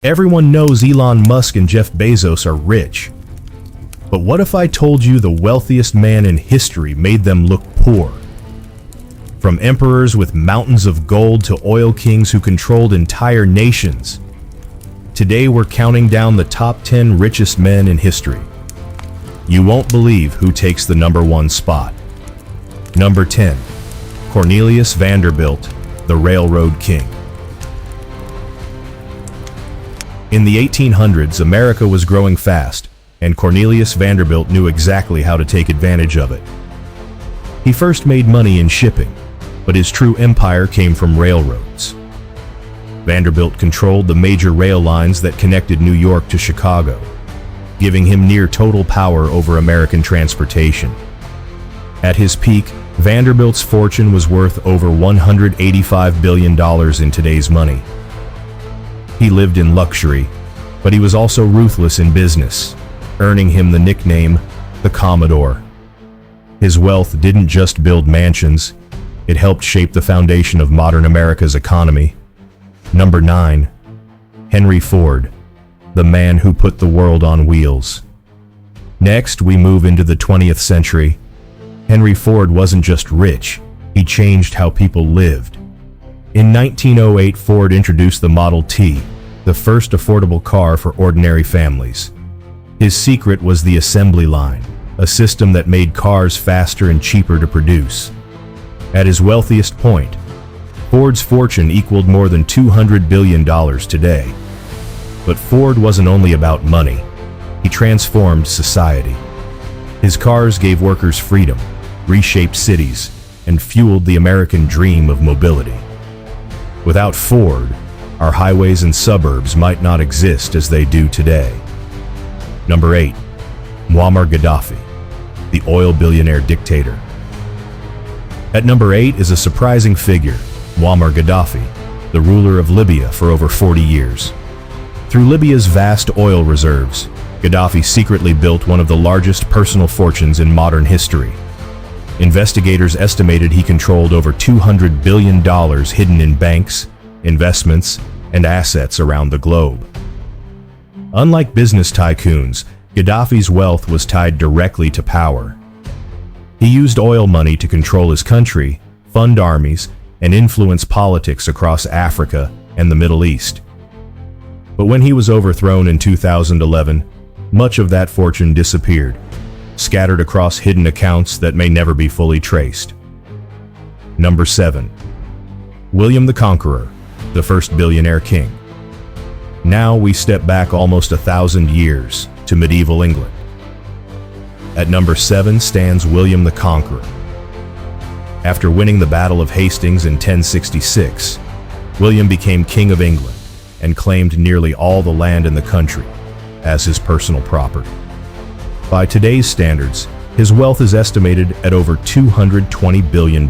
Everyone knows Elon Musk and Jeff Bezos are rich. But what if I told you the wealthiest man in history made them look poor? From emperors with mountains of gold to oil kings who controlled entire nations. Today we're counting down the top 10 richest men in history. You won't believe who takes the number 1 spot. Number 10. Cornelius Vanderbilt, the Railroad King. In the 1800s, America was growing fast, and Cornelius Vanderbilt knew exactly how to take advantage of it. He first made money in shipping, but his true empire came from railroads. Vanderbilt controlled the major rail lines that connected New York to Chicago, giving him near total power over American transportation. At his peak, Vanderbilt's fortune was worth over $185 billion in today's money. He lived in luxury, but he was also ruthless in business, earning him the nickname the Commodore. His wealth didn't just build mansions, it helped shape the foundation of modern America's economy. Number 9. Henry Ford, the man who put the world on wheels. Next, we move into the 20th century. Henry Ford wasn't just rich, he changed how people lived. In 1908, Ford introduced the Model T, the first affordable car for ordinary families. His secret was the assembly line, a system that made cars faster and cheaper to produce. At his wealthiest point, Ford's fortune equaled more than $200 billion today. But Ford wasn't only about money, he transformed society. His cars gave workers freedom, reshaped cities, and fueled the American dream of mobility. Without Ford, our highways and suburbs might not exist as they do today. Number 8. Muammar Gaddafi, the oil billionaire dictator. At number 8 is a surprising figure, Muammar Gaddafi, the ruler of Libya for over 40 years. Through Libya's vast oil reserves, Gaddafi secretly built one of the largest personal fortunes in modern history. Investigators estimated he controlled over $200 billion hidden in banks, investments, and assets around the globe. Unlike business tycoons, Gaddafi's wealth was tied directly to power. He used oil money to control his country, fund armies, and influence politics across Africa and the Middle East. But when he was overthrown in 2011, much of that fortune disappeared, scattered across hidden accounts that may never be fully traced. Number 7. William the Conqueror, the first billionaire king. Now we step back almost 1,000 years to medieval England. At number 7 stands William the Conqueror. After winning the Battle of Hastings in 1066, William became King of England and claimed nearly all the land in the country as his personal property. By today's standards, his wealth is estimated at over $220 billion.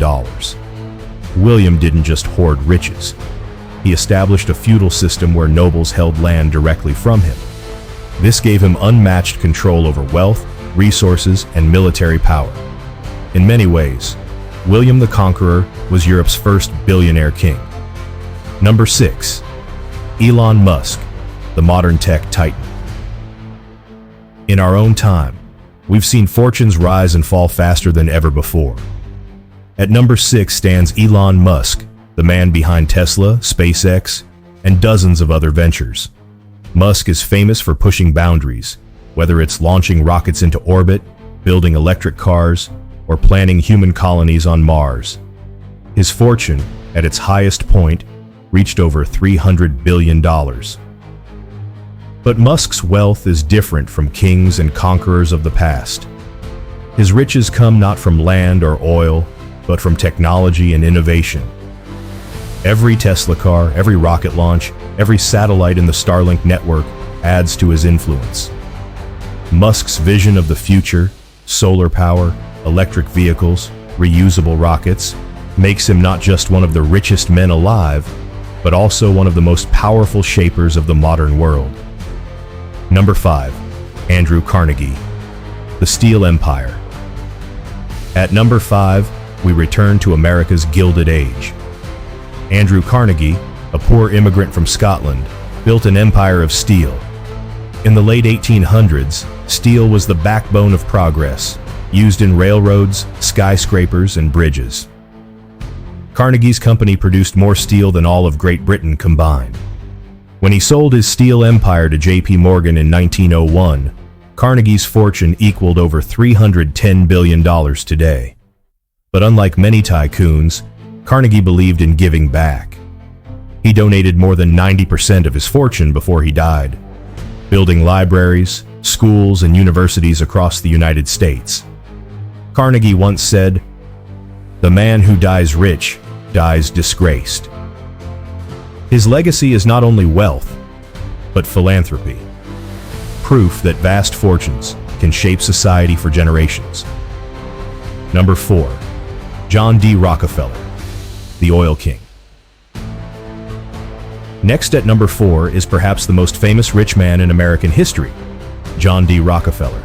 William didn't just hoard riches. He established a feudal system where nobles held land directly from him. This gave him unmatched control over wealth, resources, and military power. In many ways, William the Conqueror was Europe's first billionaire king. Number 6. Elon Musk, the modern tech titan. In our own time, we've seen fortunes rise and fall faster than ever before. At number 6 stands Elon Musk, the man behind Tesla, SpaceX, and dozens of other ventures. Musk is famous for pushing boundaries, whether it's launching rockets into orbit, building electric cars, or planning human colonies on Mars. His fortune, at its highest point, reached over $300 billion. But Musk's wealth is different from kings and conquerors of the past. His riches come not from land or oil, but from technology and innovation. Every Tesla car, every rocket launch, every satellite in the Starlink network adds to his influence. Musk's vision of the future, solar power, electric vehicles, reusable rockets, makes him not just one of the richest men alive, but also one of the most powerful shapers of the modern world. Number 5. Andrew Carnegie, the Steel Empire. At number 5, we return to America's Gilded Age. Andrew Carnegie, a poor immigrant from Scotland, built an empire of steel. In the late 1800s, steel was the backbone of progress, used in railroads, skyscrapers, and bridges. Carnegie's company produced more steel than all of Great Britain combined. When he sold his steel empire to J.P. Morgan in 1901, Carnegie's fortune equaled over $310 billion today. But unlike many tycoons, Carnegie believed in giving back. He donated more than 90% of his fortune before he died, building libraries, schools, and universities across the United States. Carnegie once said, "The man who dies rich dies disgraced." His legacy is not only wealth, but philanthropy. Proof that vast fortunes can shape society for generations. Number 4. John D. Rockefeller, the oil king. Next at number 4 is perhaps the most famous rich man in American history, John D. Rockefeller.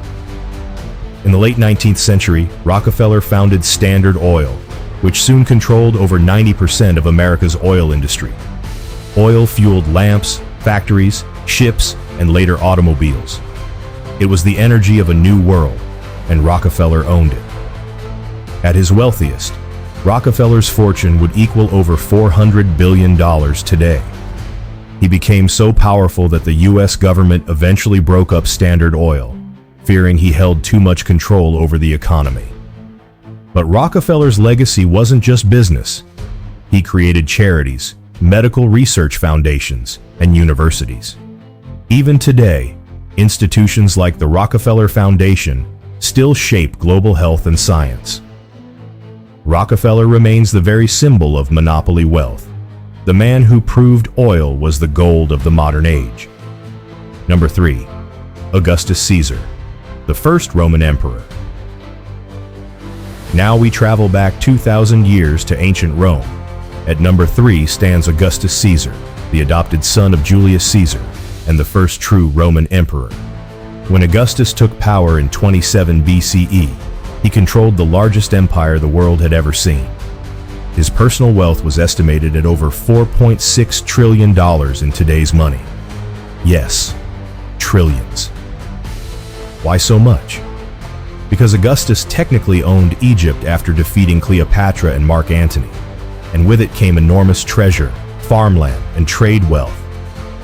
In the late 19th century, Rockefeller founded Standard Oil, which soon controlled over 90% of America's oil industry. Oil fueled lamps, factories, ships, and later automobiles. It was the energy of a new world, and Rockefeller owned it. At his wealthiest, Rockefeller's fortune would equal over $400 billion today. He became so powerful that the U.S. government eventually broke up Standard Oil, fearing he held too much control over the economy. But Rockefeller's legacy wasn't just business. He created charities, medical research foundations, and universities. Even today, institutions like the Rockefeller Foundation still shape global health and science. Rockefeller remains the very symbol of monopoly wealth, the man who proved oil was the gold of the modern age. Number 3. Augustus Caesar, the first Roman emperor. Now we travel back 2,000 years to ancient Rome. At number 3 stands Augustus Caesar, the adopted son of Julius Caesar, and the first true Roman emperor. When Augustus took power in 27 BCE, he controlled the largest empire the world had ever seen. His personal wealth was estimated at over $4.6 trillion in today's money. Yes, trillions. Why so much? Because Augustus technically owned Egypt after defeating Cleopatra and Mark Antony, and with it came enormous treasure, farmland, and trade wealth.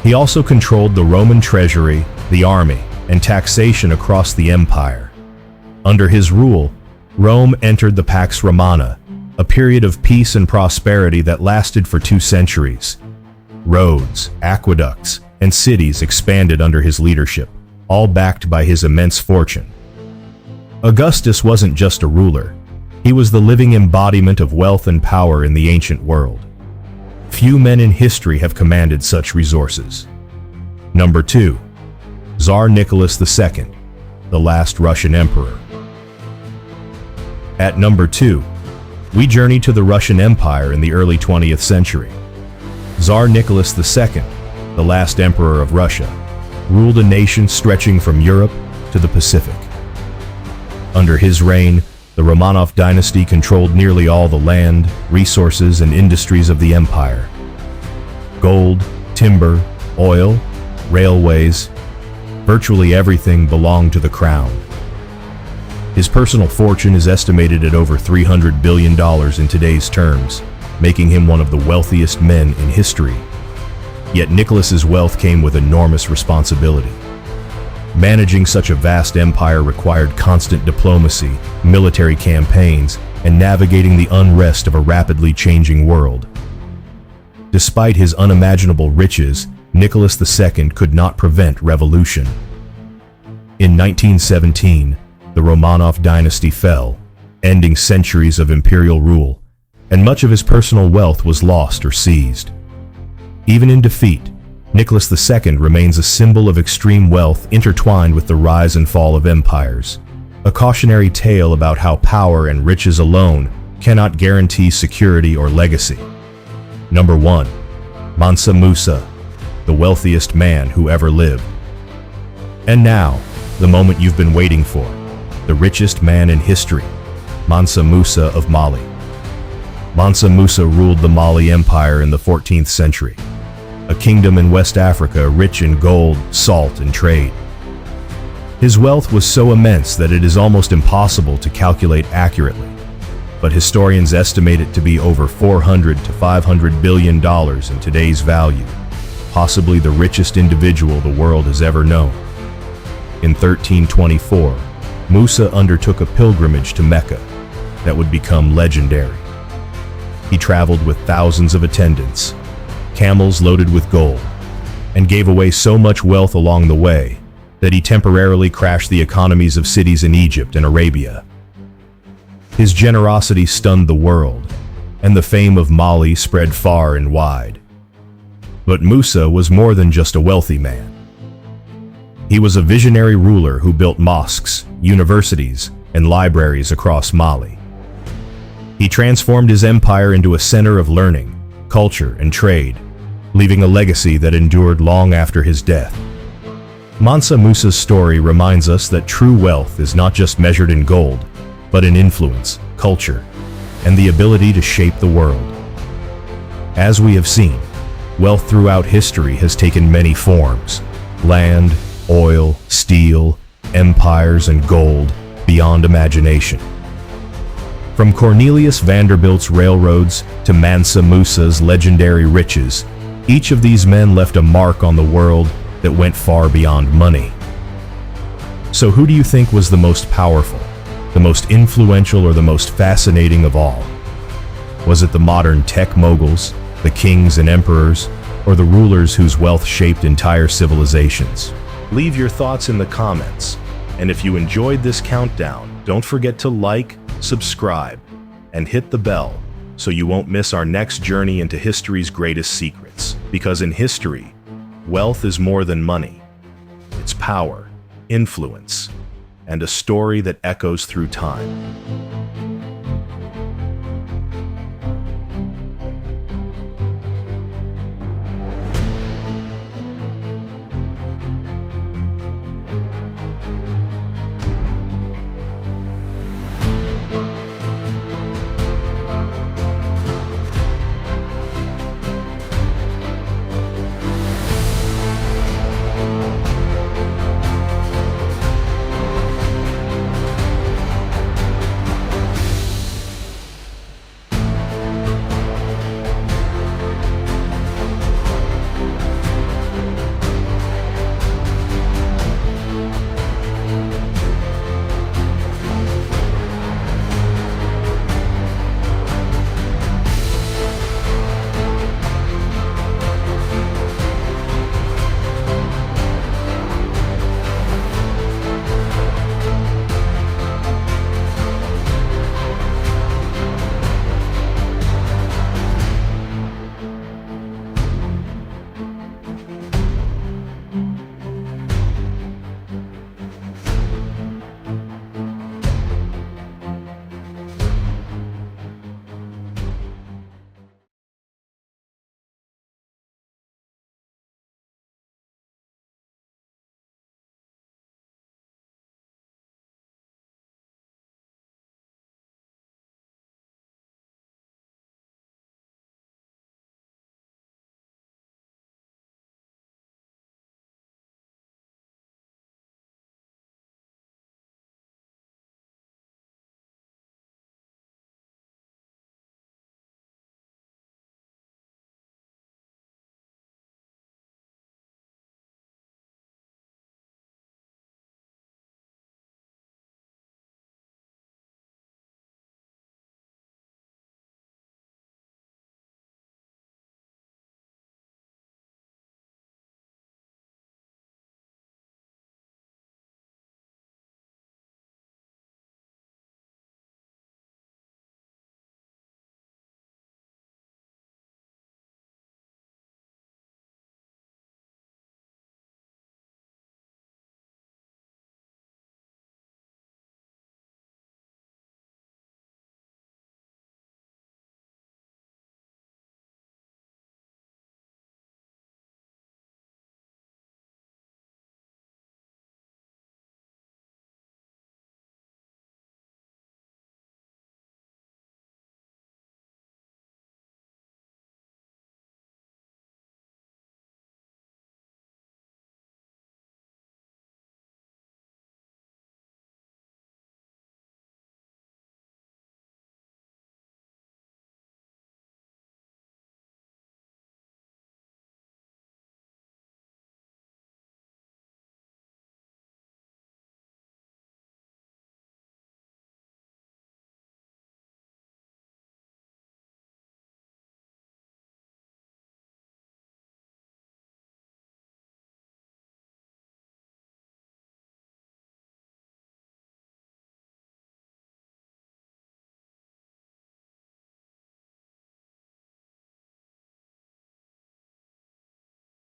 He also controlled the Roman treasury, the army, and taxation across the empire. Under his rule, Rome entered the Pax Romana, a period of peace and prosperity that lasted for 2 centuries. Roads, aqueducts, and cities expanded under his leadership, all backed by his immense fortune. Augustus wasn't just a ruler. He was the living embodiment of wealth and power in the ancient world. Few men in history have commanded such resources. Number 2. Tsar Nicholas II, the last Russian emperor. At number 2, we journey to the Russian Empire in the early 20th century. Tsar Nicholas II, the last emperor of Russia, ruled a nation stretching from Europe to the Pacific. Under his reign, the Romanov dynasty controlled nearly all the land, resources, and industries of the empire. Gold, timber, oil, railways, virtually everything belonged to the crown. His personal fortune is estimated at over $300 billion in today's terms, making him one of the wealthiest men in history. Yet Nicholas's wealth came with enormous responsibility. Managing such a vast empire required constant diplomacy, military campaigns, and navigating the unrest of a rapidly changing world. Despite his unimaginable riches, Nicholas II could not prevent revolution. In 1917, the Romanov dynasty fell, ending centuries of imperial rule, and much of his personal wealth was lost or seized. Even in defeat, Nicholas II remains a symbol of extreme wealth intertwined with the rise and fall of empires, a cautionary tale about how power and riches alone cannot guarantee security or legacy. Number 1. Mansa Musa, the wealthiest man who ever lived. And now, the moment you've been waiting for, the richest man in history, Mansa Musa of Mali. Mansa Musa ruled the Mali Empire in the 14th century. a kingdom in West Africa rich in gold, salt, and trade. His wealth was so immense that it is almost impossible to calculate accurately, but historians estimate it to be over $400 to $500 billion in today's value, possibly the richest individual the world has ever known. In 1324, Musa undertook a pilgrimage to Mecca that would become legendary. He traveled with thousands of attendants, camels loaded with gold, and gave away so much wealth along the way that he temporarily crashed the economies of cities in Egypt and Arabia. His generosity stunned the world, and the fame of Mali spread far and wide. But Musa was more than just a wealthy man. He was a visionary ruler who built mosques, universities, and libraries across Mali. He transformed his empire into a center of learning, culture, and trade, leaving a legacy that endured long after his death. Mansa Musa's story reminds us that true wealth is not just measured in gold, but in influence, culture, and the ability to shape the world. As we have seen, wealth throughout history has taken many forms: land, oil, steel, empires, and gold beyond imagination. From Cornelius Vanderbilt's railroads to Mansa Musa's legendary riches, each of these men left a mark on the world that went far beyond money. So who do you think was the most powerful, the most influential, or the most fascinating of all? Was it the modern tech moguls, the kings and emperors, or the rulers whose wealth shaped entire civilizations? Leave your thoughts in the comments, and if you enjoyed this countdown, don't forget to like, subscribe, and hit the bell so you won't miss our next journey into history's greatest secrets. Because in history, wealth is more than money. It's power, influence, and a story that echoes through time.